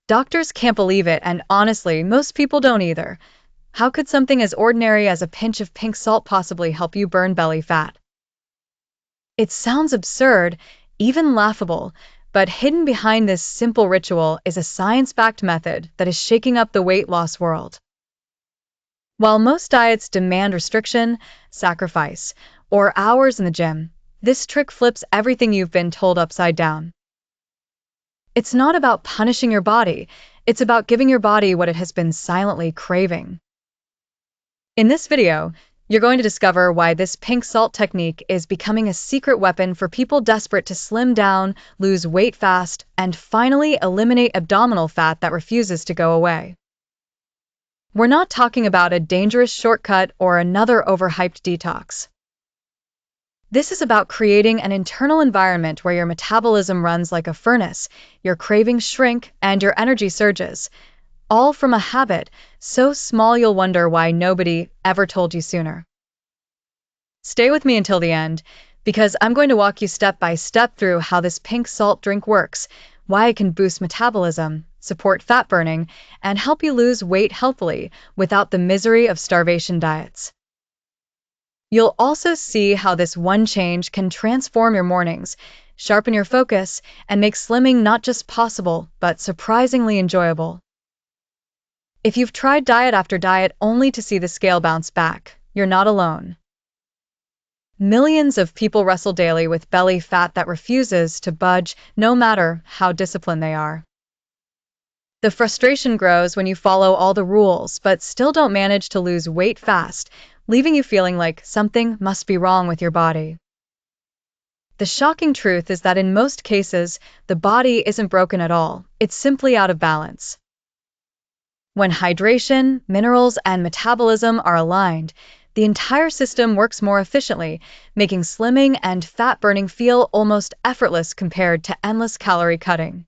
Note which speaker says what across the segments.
Speaker 1: Doctors can't believe it, and honestly, most people don't either. How could something as ordinary as a pinch of pink salt possibly help you burn belly fat? It sounds absurd, even laughable, but hidden behind this simple ritual is a science-backed method that is shaking up the weight loss world. While most diets demand restriction, sacrifice, or hours in the gym, this trick flips everything you've been told upside down. It's not about punishing your body, it's about giving your body what it has been silently craving. In this video, you're going to discover why this pink salt technique is becoming a secret weapon for people desperate to slim down, lose weight fast, and finally eliminate abdominal fat that refuses to go away. We're not talking about a dangerous shortcut or another overhyped detox. This is about creating an internal environment where your metabolism runs like a furnace, your cravings shrink, and your energy surges, all from a habit so small you'll wonder why nobody ever told you sooner. Stay with me until the end, because I'm going to walk you step by step through how this pink salt drink works, why it can boost metabolism, support fat burning, and help you lose weight healthily without the misery of starvation diets. You'll also see how this one change can transform your mornings, sharpen your focus, and make slimming not just possible, but surprisingly enjoyable. If you've tried diet after diet only to see the scale bounce back, you're not alone. Millions of people wrestle daily with belly fat that refuses to budge, no matter how disciplined they are. The frustration grows when you follow all the rules but still don't manage to lose weight fast, leaving you feeling like something must be wrong with your body. The shocking truth is that in most cases, the body isn't broken at all, it's simply out of balance. When hydration, minerals, and metabolism are aligned, the entire system works more efficiently, making slimming and fat burning feel almost effortless compared to endless calorie cutting.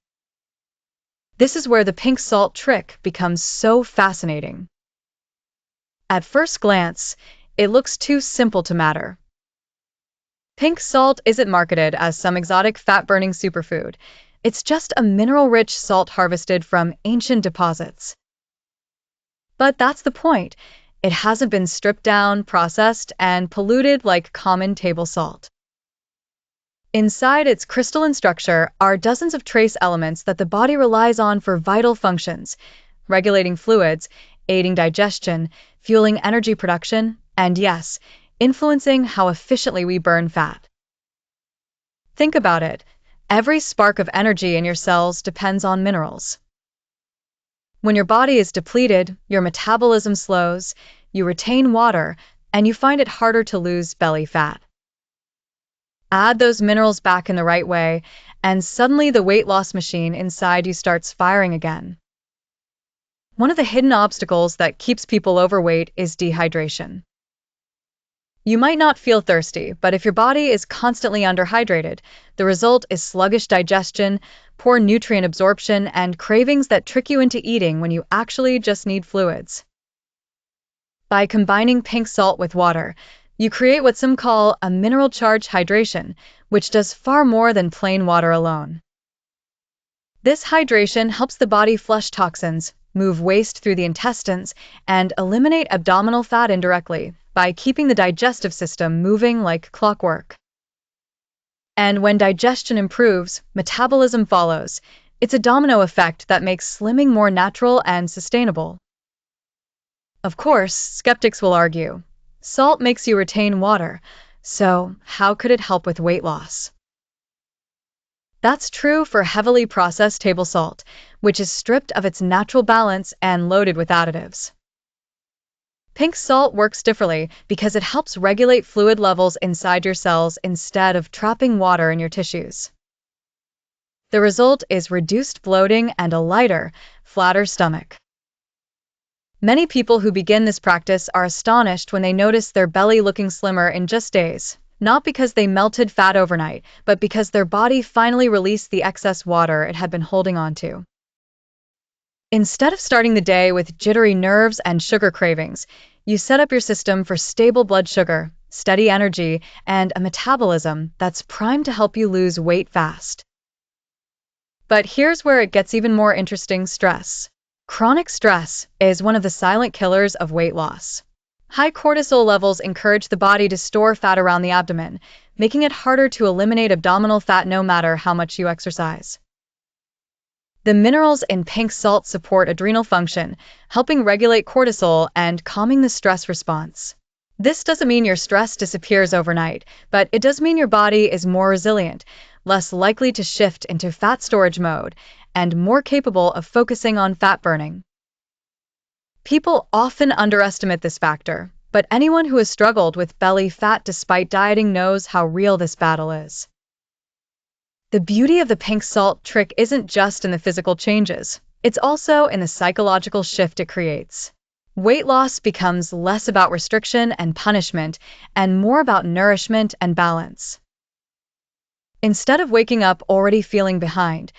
Speaker 1: This is where the pink salt trick becomes so fascinating. At first glance, it looks too simple to matter. Pink salt isn't marketed as some exotic fat-burning superfood. It's just a mineral-rich salt harvested from ancient deposits. But that's the point. It hasn't been stripped down, processed, and polluted like common table salt. Inside its crystalline structure are dozens of trace elements that the body relies on for vital functions, regulating fluids, aiding digestion, fueling energy production, and yes, influencing how efficiently we burn fat. Think about it. Every spark of energy in your cells depends on minerals. When your body is depleted, your metabolism slows, you retain water, and you find it harder to lose belly fat. Add those minerals back in the right way, and suddenly the weight loss machine inside you starts firing again. One of the hidden obstacles that keeps people overweight is dehydration. You might not feel thirsty, but if your body is constantly underhydrated, the result is sluggish digestion, poor nutrient absorption, and cravings that trick you into eating when you actually just need fluids. By combining pink salt with water, you create what some call a mineral-charged hydration, which does far more than plain water alone. This hydration helps the body flush toxins, move waste through the intestines, and eliminate abdominal fat indirectly by keeping the digestive system moving like clockwork. And when digestion improves, metabolism follows. It's a domino effect that makes slimming more natural and sustainable. Of course, skeptics will argue, salt makes you retain water, so how could it help with weight loss? That's true for heavily processed table salt, which is stripped of its natural balance and loaded with additives. Pink salt works differently because it helps regulate fluid levels inside your cells instead of trapping water in your tissues. The result is reduced bloating and a lighter, flatter stomach. Many people who begin this practice are astonished when they notice their belly looking slimmer in just days, not because they melted fat overnight, but because their body finally released the excess water it had been holding on to. Instead of starting the day with jittery nerves and sugar cravings, you set up your system for stable blood sugar, steady energy, and a metabolism that's primed to help you lose weight fast. But here's where it gets even more interesting: stress. Chronic stress is one of the silent killers of weight loss. High cortisol levels encourage the body to store fat around the abdomen, making it harder to eliminate abdominal fat no matter how much you exercise. The minerals in pink salt support adrenal function, helping regulate cortisol and calming the stress response. This doesn't mean your stress disappears overnight, but it does mean your body is more resilient, less likely to shift into fat storage mode, and more capable of focusing on fat burning. People often underestimate this factor, but anyone who has struggled with belly fat despite dieting knows how real this battle is. The beauty of the pink salt trick isn't just in the physical changes, it's also in the psychological shift it creates. Weight loss becomes less about restriction and punishment and more about nourishment and balance. Instead of waking up already feeling behind,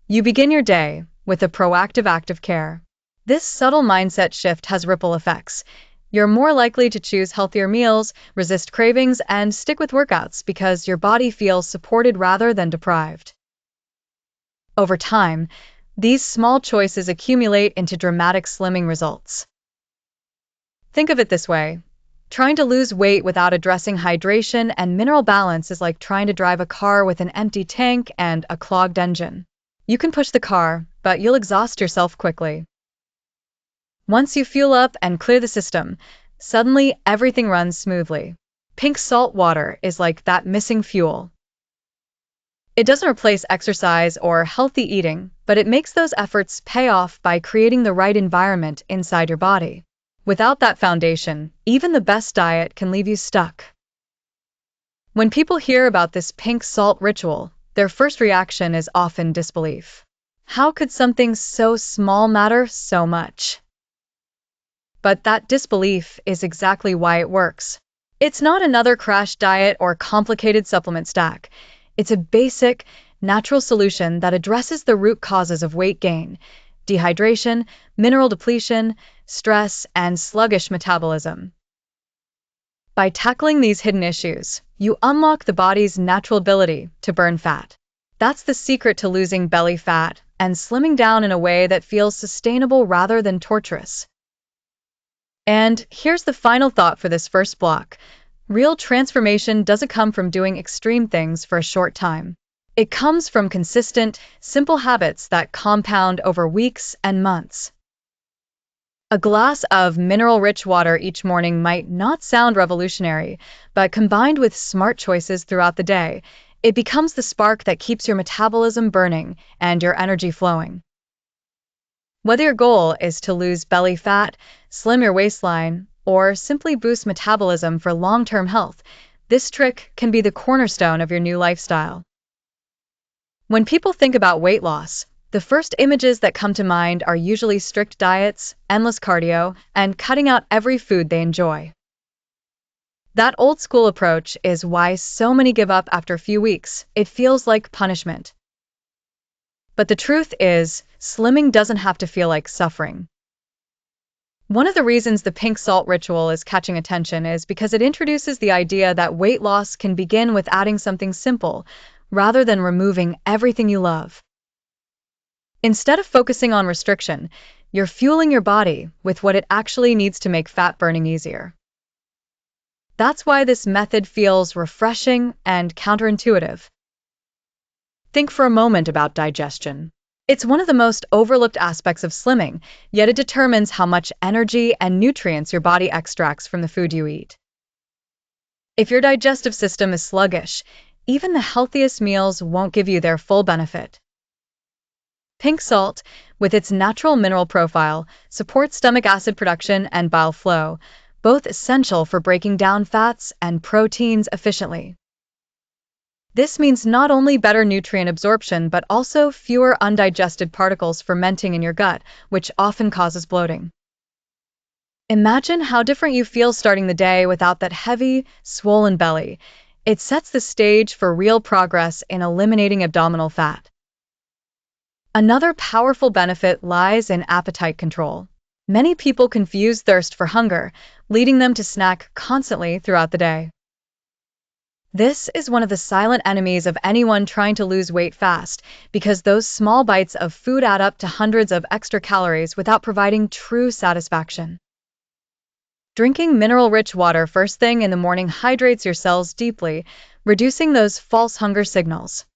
Speaker 1: you begin your day with a proactive act of care. This subtle mindset shift has ripple effects. You're more likely to choose healthier meals, resist cravings, and stick with workouts because your body feels supported rather than deprived. Over time, these small choices accumulate into dramatic slimming results. Think of it this way: trying to lose weight without addressing hydration and mineral balance is like trying to drive a car with an empty tank and a clogged engine. You can push the car, but you'll exhaust yourself quickly. Once you fuel up and clear the system, suddenly everything runs smoothly. Pink salt water is like that missing fuel. It doesn't replace exercise or healthy eating, but it makes those efforts pay off by creating the right environment inside your body. Without that foundation, even the best diet can leave you stuck. When people hear about this pink salt ritual, their first reaction is often disbelief. How could something so small matter so much? But that disbelief is exactly why it works. It's not another crash diet or complicated supplement stack. It's a basic, natural solution that addresses the root causes of weight gain: dehydration, mineral depletion, stress, and sluggish metabolism. By tackling these hidden issues, you unlock the body's natural ability to burn fat. That's the secret to losing belly fat and slimming down in a way that feels sustainable rather than torturous. And here's the final thought for this first block: real transformation doesn't come from doing extreme things for a short time. It comes from consistent, simple habits that compound over weeks and months. A glass of mineral-rich water each morning might not sound revolutionary, but combined with smart choices throughout the day, it becomes the spark that keeps your metabolism burning and your energy flowing. Whether your goal is to lose belly fat, slim your waistline, or simply boost metabolism for long-term health, this trick can be the cornerstone of your new lifestyle. When people think about weight loss, the first images that come to mind are usually strict diets, endless cardio, and cutting out every food they enjoy. That old-school approach is why so many give up after a few weeks. It feels like punishment. But the truth is, slimming doesn't have to feel like suffering. One of the reasons the pink salt ritual is catching attention is because it introduces the idea that weight loss can begin with adding something simple, rather than removing everything you love. Instead of focusing on restriction, you're fueling your body with what it actually needs to make fat burning easier. That's why this method feels refreshing and counterintuitive. Think for a moment about digestion. It's one of the most overlooked aspects of slimming, yet it determines how much energy and nutrients your body extracts from the food you eat. If your digestive system is sluggish, even the healthiest meals won't give you their full benefit. Pink salt, with its natural mineral profile, supports stomach acid production and bile flow, both essential for breaking down fats and proteins efficiently. This means not only better nutrient absorption but also fewer undigested particles fermenting in your gut, which often causes bloating. Imagine how different you feel starting the day without that heavy, swollen belly. It sets the stage for real progress in eliminating abdominal fat. Another powerful benefit lies in appetite control. Many people confuse thirst for hunger, leading them to snack constantly throughout the day. This is one of the silent enemies of anyone trying to lose weight fast, because those small bites of food add up to hundreds of extra calories without providing true satisfaction. Drinking mineral-rich water first thing in the morning hydrates your cells deeply, reducing those false hunger signals.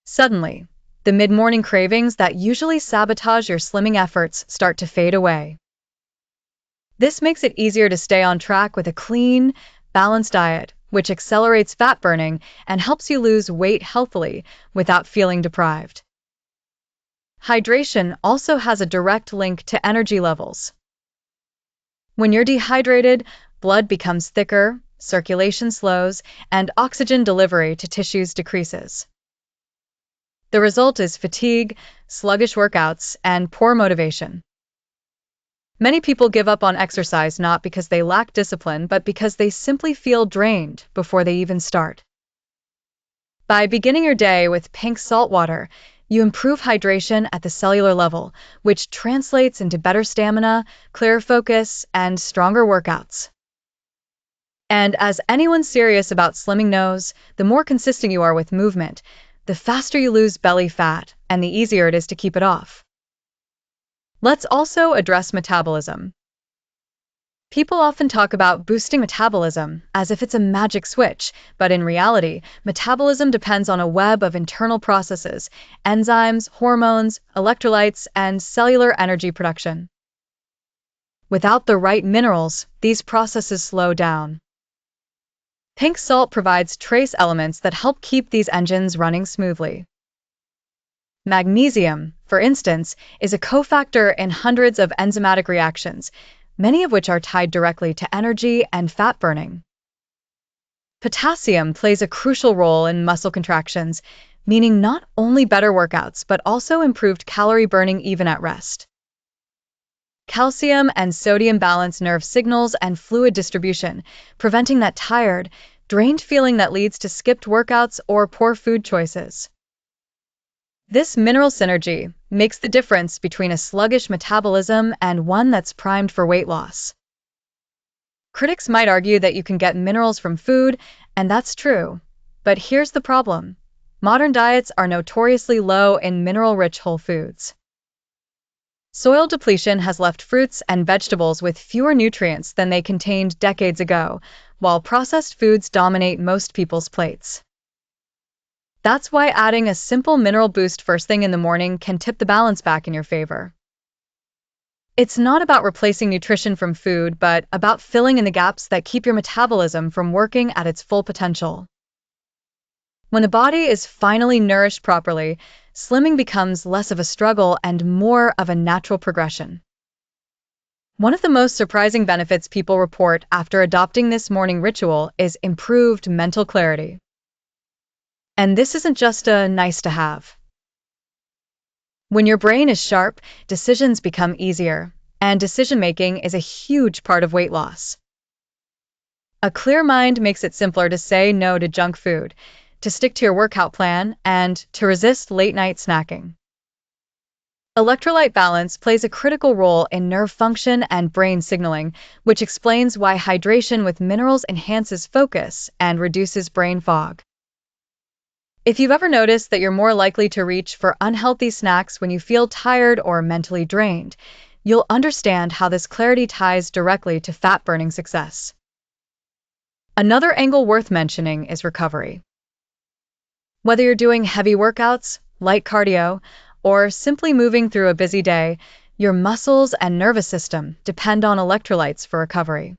Speaker 1: Suddenly, the mid-morning cravings that usually sabotage your slimming efforts start to fade away. This makes it easier to stay on track with a clean, balanced diet, which accelerates fat burning and helps you lose weight healthily without feeling deprived. Hydration also has a direct link to energy levels. When you're dehydrated, blood becomes thicker, circulation slows, and oxygen delivery to tissues decreases. The result is fatigue, sluggish workouts, and poor motivation. Many people give up on exercise not because they lack discipline, but because they simply feel drained before they even start. By beginning your day with pink salt water, you improve hydration at the cellular level, which translates into better stamina, clearer focus, and stronger workouts. And as anyone serious about slimming knows, the more consistent you are with movement, the faster you lose belly fat, and the easier it is to keep it off. Let's also address metabolism. People often talk about boosting metabolism as if it's a magic switch, but in reality, metabolism depends on a web of internal processes, enzymes, hormones, electrolytes, and cellular energy production. Without the right minerals, these processes slow down. Pink salt provides trace elements that help keep these engines running smoothly. Magnesium, for instance, is a cofactor in hundreds of enzymatic reactions, many of which are tied directly to energy and fat burning. Potassium plays a crucial role in muscle contractions, meaning not only better workouts but also improved calorie burning even at rest. Calcium and sodium balance nerve signals and fluid distribution, preventing that tired, drained feeling that leads to skipped workouts or poor food choices. This mineral synergy makes the difference between a sluggish metabolism and one that's primed for weight loss. Critics might argue that you can get minerals from food, and that's true. But here's the problem. Modern diets are notoriously low in mineral-rich whole foods. Soil depletion has left fruits and vegetables with fewer nutrients than they contained decades ago, while processed foods dominate most people's plates. That's why adding a simple mineral boost first thing in the morning can tip the balance back in your favor. It's not about replacing nutrition from food, but about filling in the gaps that keep your metabolism from working at its full potential. When the body is finally nourished properly, slimming becomes less of a struggle and more of a natural progression. One of the most surprising benefits people report after adopting this morning ritual is improved mental clarity. And this isn't just a nice to have. When your brain is sharp, decisions become easier, and decision-making is a huge part of weight loss. A clear mind makes it simpler to say no to junk food, to stick to your workout plan, and to resist late-night snacking. Electrolyte balance plays a critical role in nerve function and brain signaling, which explains why hydration with minerals enhances focus and reduces brain fog. If you've ever noticed that you're more likely to reach for unhealthy snacks when you feel tired or mentally drained, you'll understand how this clarity ties directly to fat-burning success. Another angle worth mentioning is recovery. Whether you're doing heavy workouts, light cardio, or simply moving through a busy day, your muscles and nervous system depend on electrolytes for recovery.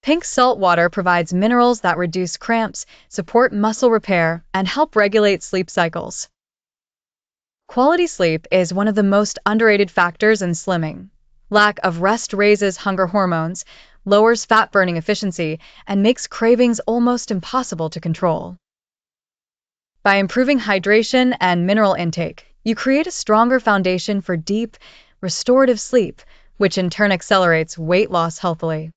Speaker 1: Pink salt water provides minerals that reduce cramps, support muscle repair, and help regulate sleep cycles. Quality sleep is one of the most underrated factors in slimming. Lack of rest raises hunger hormones, lowers fat-burning efficiency, and makes cravings almost impossible to control. By improving hydration and mineral intake, you create a stronger foundation for deep, restorative sleep, which in turn accelerates weight loss healthily.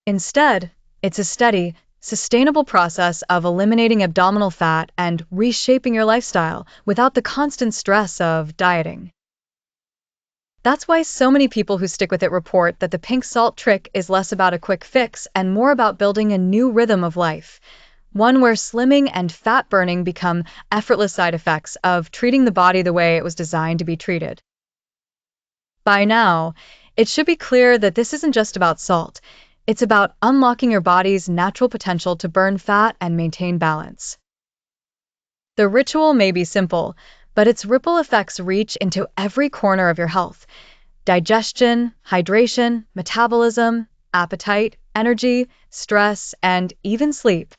Speaker 1: Instead, it's a steady, sustainable process of eliminating abdominal fat and reshaping your lifestyle without the constant stress of dieting. That's why so many people who stick with it report that the pink salt trick is less about a quick fix and more about building a new rhythm of life, one where slimming and fat burning become effortless side effects of treating the body the way it was designed to be treated. By now, it should be clear that this isn't just about salt. It's about unlocking your body's natural potential to burn fat and maintain balance. The ritual may be simple, but its ripple effects reach into every corner of your health: digestion, hydration, metabolism, appetite, energy, stress, and even sleep.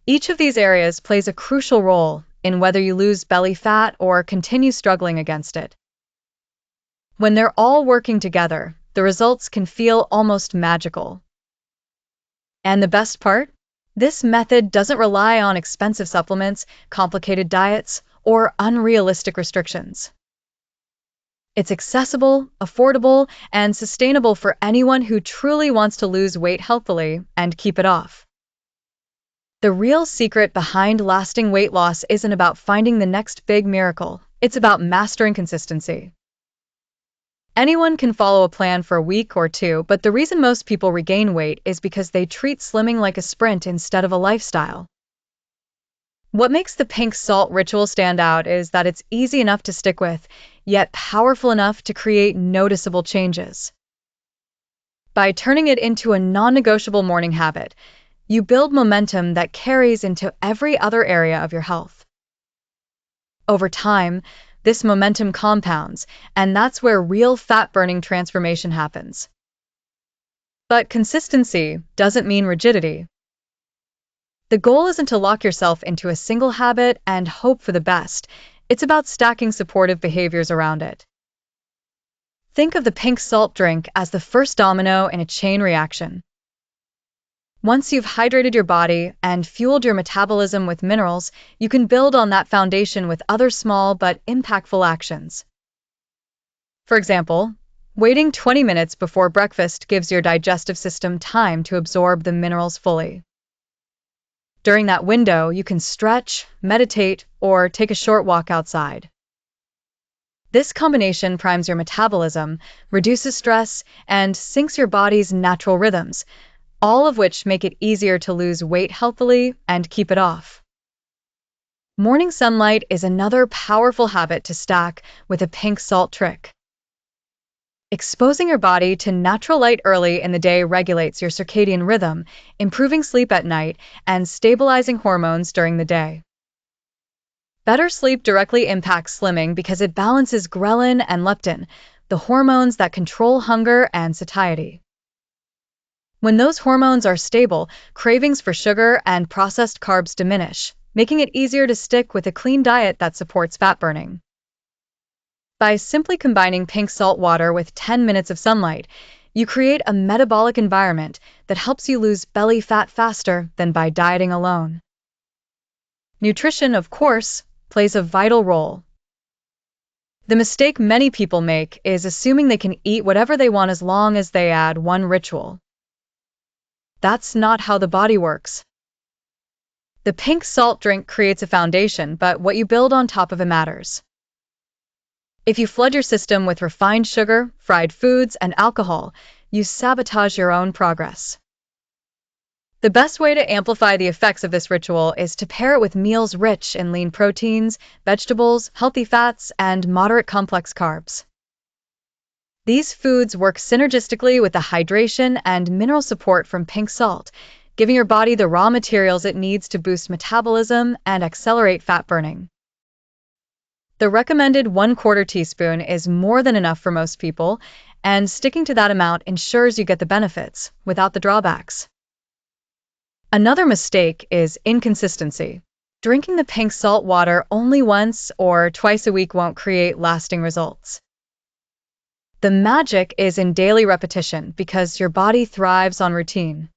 Speaker 1: Each of these areas plays a crucial role in whether you lose belly fat or continue struggling against it. When they're all working together, the results can feel almost magical. And the best part? This method doesn't rely on expensive supplements, complicated diets, or unrealistic restrictions. It's accessible, affordable, and sustainable for anyone who truly wants to lose weight healthily and keep it off. The real secret behind lasting weight loss isn't about finding the next big miracle. It's about mastering consistency. Anyone can follow a plan for a week or two, but the reason most people regain weight is because they treat slimming like a sprint instead of a lifestyle. What makes the pink salt ritual stand out is that it's easy enough to stick with, yet powerful enough to create noticeable changes. By turning it into a non-negotiable morning habit, you build momentum that carries into every other area of your health. Over time, this momentum compounds, and that's where real fat-burning transformation happens. But consistency doesn't mean rigidity. The goal isn't to lock yourself into a single habit and hope for the best. It's about stacking supportive behaviors around it. Think of the pink salt drink as the first domino in a chain reaction. Once you've hydrated your body and fueled your metabolism with minerals, you can build on that foundation with other small but impactful actions. For example, waiting 20 minutes before breakfast gives your digestive system time to absorb the minerals fully. During that window, you can stretch, meditate, or take a short walk outside. This combination primes your metabolism, reduces stress, and syncs your body's natural rhythms, all of which make it easier to lose weight healthily and keep it off. Morning sunlight is another powerful habit to stack with a pink salt trick. Exposing your body to natural light early in the day regulates your circadian rhythm, improving sleep at night and stabilizing hormones during the day. Better sleep directly impacts slimming because it balances ghrelin and leptin, the hormones that control hunger and satiety. When those hormones are stable, cravings for sugar and processed carbs diminish, making it easier to stick with a clean diet that supports fat burning. By simply combining pink salt water with 10 minutes of sunlight, you create a metabolic environment that helps you lose belly fat faster than by dieting alone. Nutrition, of course, plays a vital role. The mistake many people make is assuming they can eat whatever they want as long as they add one ritual. That's not how the body works. The pink salt drink creates a foundation, but what you build on top of it matters. If you flood your system with refined sugar, fried foods, and alcohol, you sabotage your own progress. The best way to amplify the effects of this ritual is to pair it with meals rich in lean proteins, vegetables, healthy fats, and moderate complex carbs. These foods work synergistically with the hydration and mineral support from pink salt, giving your body the raw materials it needs to boost metabolism and accelerate fat burning. The recommended 1/4 teaspoon is more than enough for most people, and sticking to that amount ensures you get the benefits without the drawbacks. Another mistake is inconsistency. Drinking the pink salt water only once or twice a week won't create lasting results. The magic is in daily repetition because your body thrives on routine.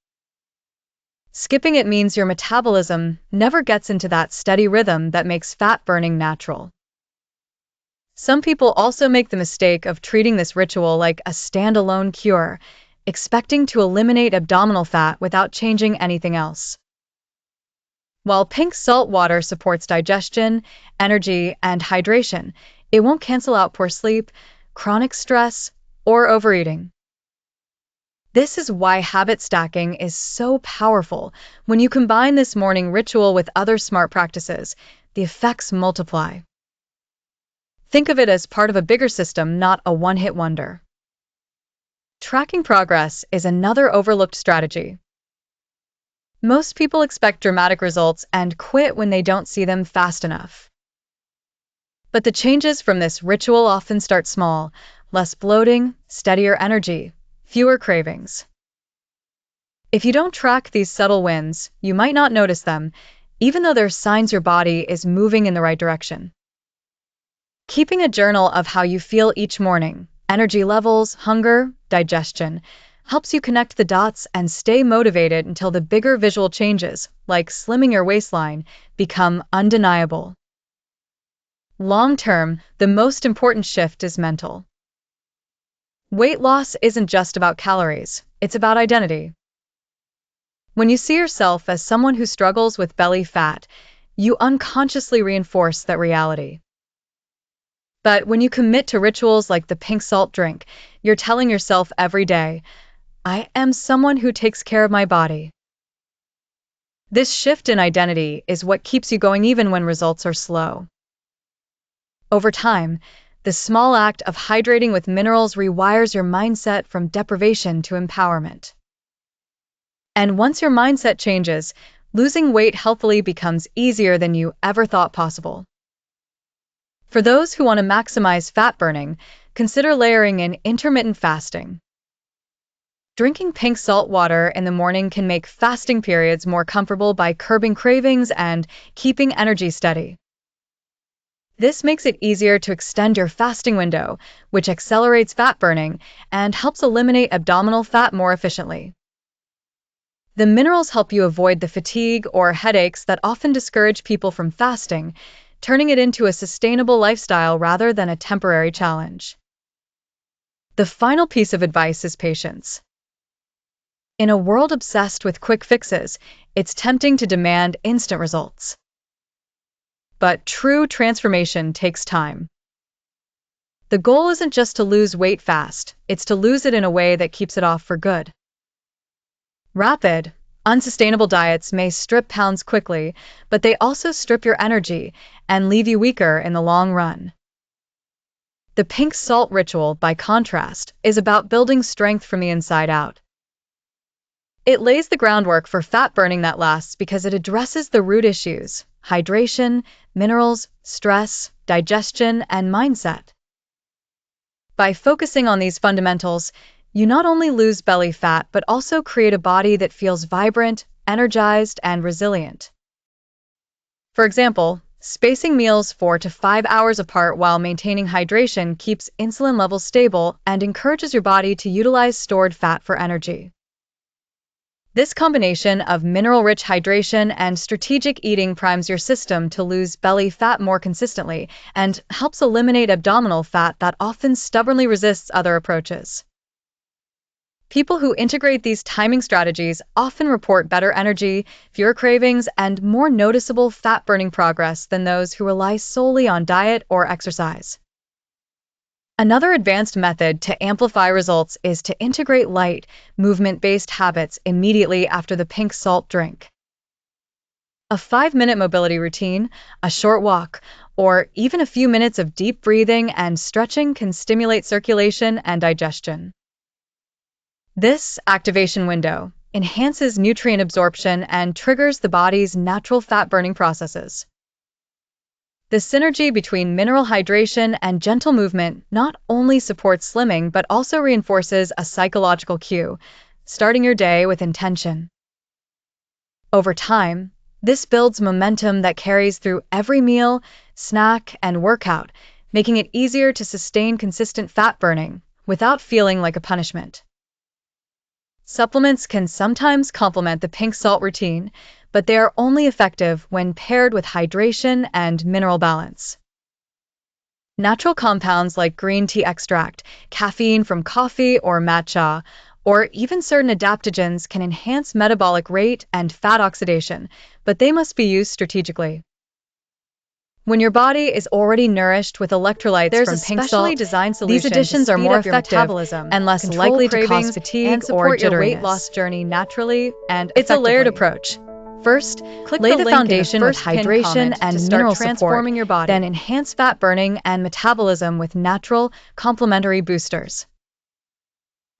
Speaker 1: Skipping it means your metabolism never gets into that steady rhythm that makes fat burning natural. Some people also make the mistake of treating this ritual like a standalone cure, expecting to eliminate abdominal fat without changing anything else. While pink salt water supports digestion, energy, and hydration, it won't cancel out poor sleep, chronic stress, or overeating. This is why habit stacking is so powerful. When you combine this morning ritual with other smart practices, the effects multiply. Think of it as part of a bigger system, not a one-hit wonder. Tracking progress is another overlooked strategy. Most people expect dramatic results and quit when they don't see them fast enough. But the changes from this ritual often start small: less bloating, steadier energy, fewer cravings. If you don't track these subtle wins, you might not notice them, even though they're signs your body is moving in the right direction. Keeping a journal of how you feel each morning, energy levels, hunger, digestion, helps you connect the dots and stay motivated until the bigger visual changes, like slimming your waistline, become undeniable. Long-term, the most important shift is mental. Weight loss isn't just about calories, it's about identity. When you see yourself as someone who struggles with belly fat, you unconsciously reinforce that reality. But when you commit to rituals like the pink salt drink, you're telling yourself every day, I am someone who takes care of my body. This shift in identity is what keeps you going even when results are slow. Over time, the small act of hydrating with minerals rewires your mindset from deprivation to empowerment. And once your mindset changes, losing weight healthily becomes easier than you ever thought possible. For those who want to maximize fat burning, consider layering in intermittent fasting. Drinking pink salt water in the morning can make fasting periods more comfortable by curbing cravings and keeping energy steady. This makes it easier to extend your fasting window, which accelerates fat burning and helps eliminate abdominal fat more efficiently. The minerals help you avoid the fatigue or headaches that often discourage people from fasting, turning it into a sustainable lifestyle rather than a temporary challenge. The final piece of advice is patience. In a world obsessed with quick fixes, it's tempting to demand instant results. But true transformation takes time. The goal isn't just to lose weight fast, it's to lose it in a way that keeps it off for good. Rapid, unsustainable diets may strip pounds quickly, but they also strip your energy and leave you weaker in the long run. The pink salt ritual, by contrast, is about building strength from the inside out. It lays the groundwork for fat burning that lasts because it addresses the root issues: hydration, minerals, stress, digestion, and mindset. By focusing on these fundamentals, you not only lose belly fat but also create a body that feels vibrant, energized, and resilient. For example, spacing meals 4 to 5 hours apart while maintaining hydration keeps insulin levels stable and encourages your body to utilize stored fat for energy. This combination of mineral-rich hydration and strategic eating primes your system to lose belly fat more consistently and helps eliminate abdominal fat that often stubbornly resists other approaches. People who integrate these timing strategies often report better energy, fewer cravings, and more noticeable fat-burning progress than those who rely solely on diet or exercise. Another advanced method to amplify results is to integrate light, movement-based habits immediately after the pink salt drink. A 5-minute mobility routine, a short walk, or even a few minutes of deep breathing and stretching can stimulate circulation and digestion. This activation window enhances nutrient absorption and triggers the body's natural fat-burning processes. The synergy between mineral hydration and gentle movement not only supports slimming but also reinforces a psychological cue: starting your day with intention. Over time, this builds momentum that carries through every meal, snack, and workout, making it easier to sustain consistent fat burning without feeling like a punishment. Supplements can sometimes complement the pink salt routine, but they are only effective when paired with hydration and mineral balance. Natural compounds like green tea extract, caffeine from coffee or matcha, or even certain adaptogens can enhance metabolic rate and fat oxidation, but they must be used strategically. When your body is already nourished with electrolytes
Speaker 2: There's
Speaker 1: from
Speaker 2: a
Speaker 1: pink
Speaker 2: specially
Speaker 1: salt,
Speaker 2: designed
Speaker 1: these
Speaker 2: solution to
Speaker 1: additions are
Speaker 2: speed
Speaker 1: more
Speaker 2: up your
Speaker 1: effective
Speaker 2: metabolism,
Speaker 1: and less
Speaker 2: control
Speaker 1: likely to cause
Speaker 2: cravings,
Speaker 1: fatigue
Speaker 2: and
Speaker 1: or
Speaker 2: support your weight
Speaker 1: jitteriness.
Speaker 2: loss journey naturally and
Speaker 1: It's a layered
Speaker 2: effectively.
Speaker 1: approach. First,
Speaker 2: Click
Speaker 1: lay
Speaker 2: the
Speaker 1: the
Speaker 2: link in the
Speaker 1: foundation with
Speaker 2: first pinned
Speaker 1: hydration
Speaker 2: comment to
Speaker 1: and
Speaker 2: start
Speaker 1: mineral support,
Speaker 2: transforming your body.
Speaker 1: then enhance fat burning and metabolism with natural, complementary boosters.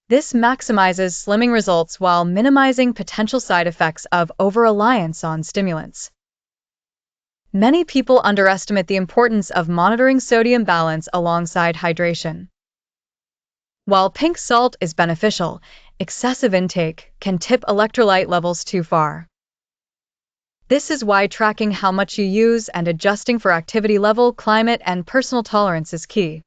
Speaker 1: This maximizes slimming results while minimizing potential side effects of over-reliance on stimulants. Many people underestimate the importance of monitoring sodium balance alongside hydration. While pink salt is beneficial, excessive intake can tip electrolyte levels too far. This is why tracking how much you use and adjusting for activity level, climate, and personal tolerance is key.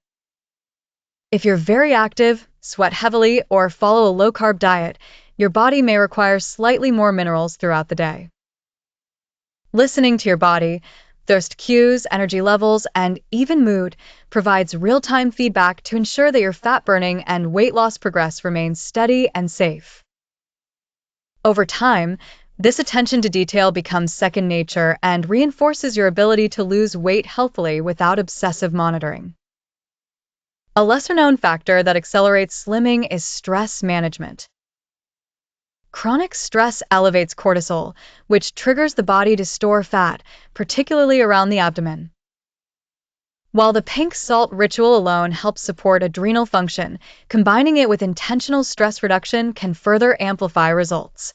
Speaker 1: If you're very active, sweat heavily, or follow a low-carb diet, your body may require slightly more minerals throughout the day. Listening to your body, thirst cues, energy levels, and even mood provides real-time feedback to ensure that your fat burning and weight loss progress remains steady and safe. Over time, this attention to detail becomes second nature and reinforces your ability to lose weight healthily without obsessive monitoring. A lesser-known factor that accelerates slimming is stress management. Chronic stress elevates cortisol, which triggers the body to store fat, particularly around the abdomen. While the pink salt ritual alone helps support adrenal function, combining it with intentional stress reduction can further amplify results.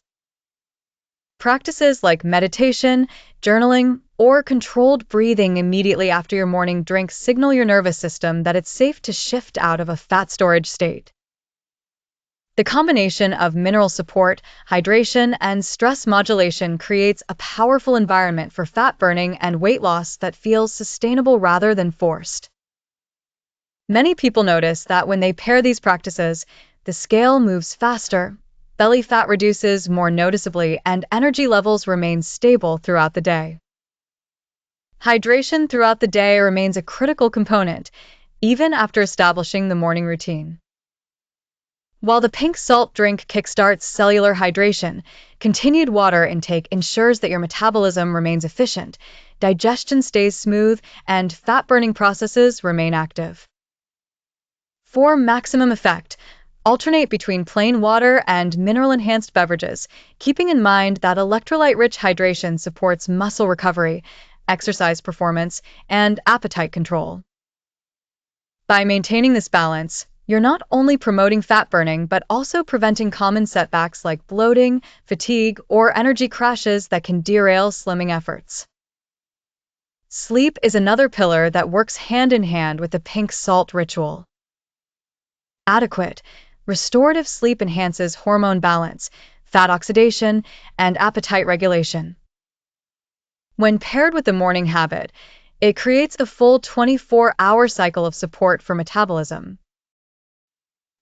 Speaker 1: Practices like meditation, journaling, or controlled breathing immediately after your morning drink signal your nervous system that it's safe to shift out of a fat storage state. The combination of mineral support, hydration, and stress modulation creates a powerful environment for fat burning and weight loss that feels sustainable rather than forced. Many people notice that when they pair these practices, the scale moves faster, belly fat reduces more noticeably, and energy levels remain stable throughout the day. Hydration throughout the day remains a critical component, even after establishing the morning routine. While the pink salt drink kickstarts cellular hydration, continued water intake ensures that your metabolism remains efficient, digestion stays smooth, and fat-burning processes remain active. For maximum effect, alternate between plain water and mineral-enhanced beverages, keeping in mind that electrolyte-rich hydration supports muscle recovery, exercise performance, and appetite control. By maintaining this balance, you're not only promoting fat burning but also preventing common setbacks like bloating, fatigue, or energy crashes that can derail slimming efforts. Sleep is another pillar that works hand in hand with the pink salt ritual. Adequate, restorative sleep enhances hormone balance, fat oxidation, and appetite regulation. When paired with the morning habit, it creates a full 24-hour cycle of support for metabolism.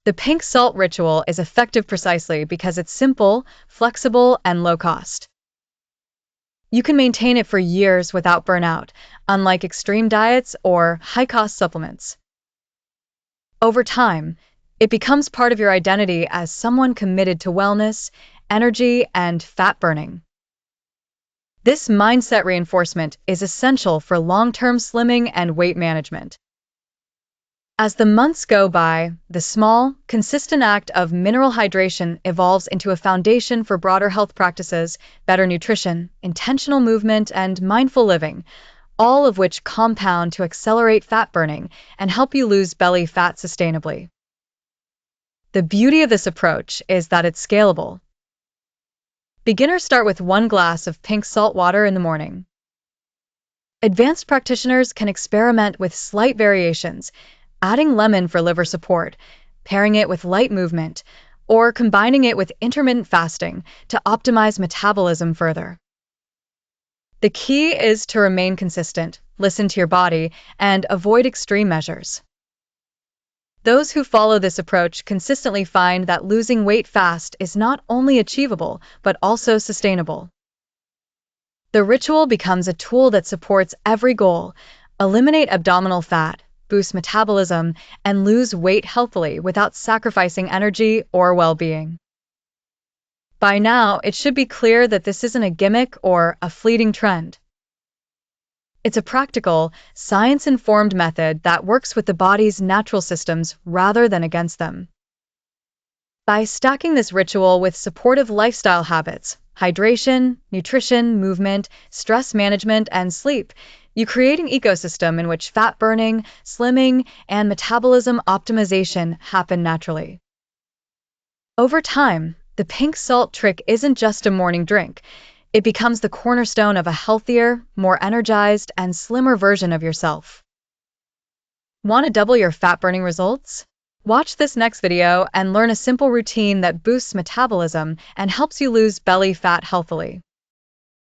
Speaker 1: The pink salt ritual is effective precisely because it's simple, flexible, and low cost. You can maintain it for years without burnout, unlike extreme diets or high-cost supplements. Over time, it becomes part of your identity as someone committed to wellness, energy, and fat burning. This mindset reinforcement is essential for long-term slimming and weight management. As the months go by, the small, consistent act of mineral hydration evolves into a foundation for broader health practices, better nutrition, intentional movement, and mindful living, all of which compound to accelerate fat burning and help you lose belly fat sustainably. The beauty of this approach is that it's scalable. Beginners start with 1 glass of pink salt water in the morning. Advanced practitioners can experiment with slight variations, adding lemon for liver support, pairing it with light movement, or combining it with intermittent fasting to optimize metabolism further. The key is to remain consistent, listen to your body, and avoid extreme measures. Those who follow this approach consistently find that losing weight fast is not only achievable, but also sustainable. The ritual becomes a tool that supports every goal: eliminate abdominal fat, boost metabolism, and lose weight healthily without sacrificing energy or well-being. By now, it should be clear that this isn't a gimmick or a fleeting trend. It's a practical, science-informed method that works with the body's natural systems rather than against them. By stacking this ritual with supportive lifestyle habits, hydration, nutrition, movement, stress management, and sleep, you create an ecosystem in which fat burning, slimming, and metabolism optimization happen naturally. Over time, the pink salt trick isn't just a morning drink. It becomes the cornerstone of a healthier, more energized, and slimmer version of yourself. Want to double your fat-burning results? Watch this next video and learn a simple routine that boosts metabolism and helps you lose belly fat healthily.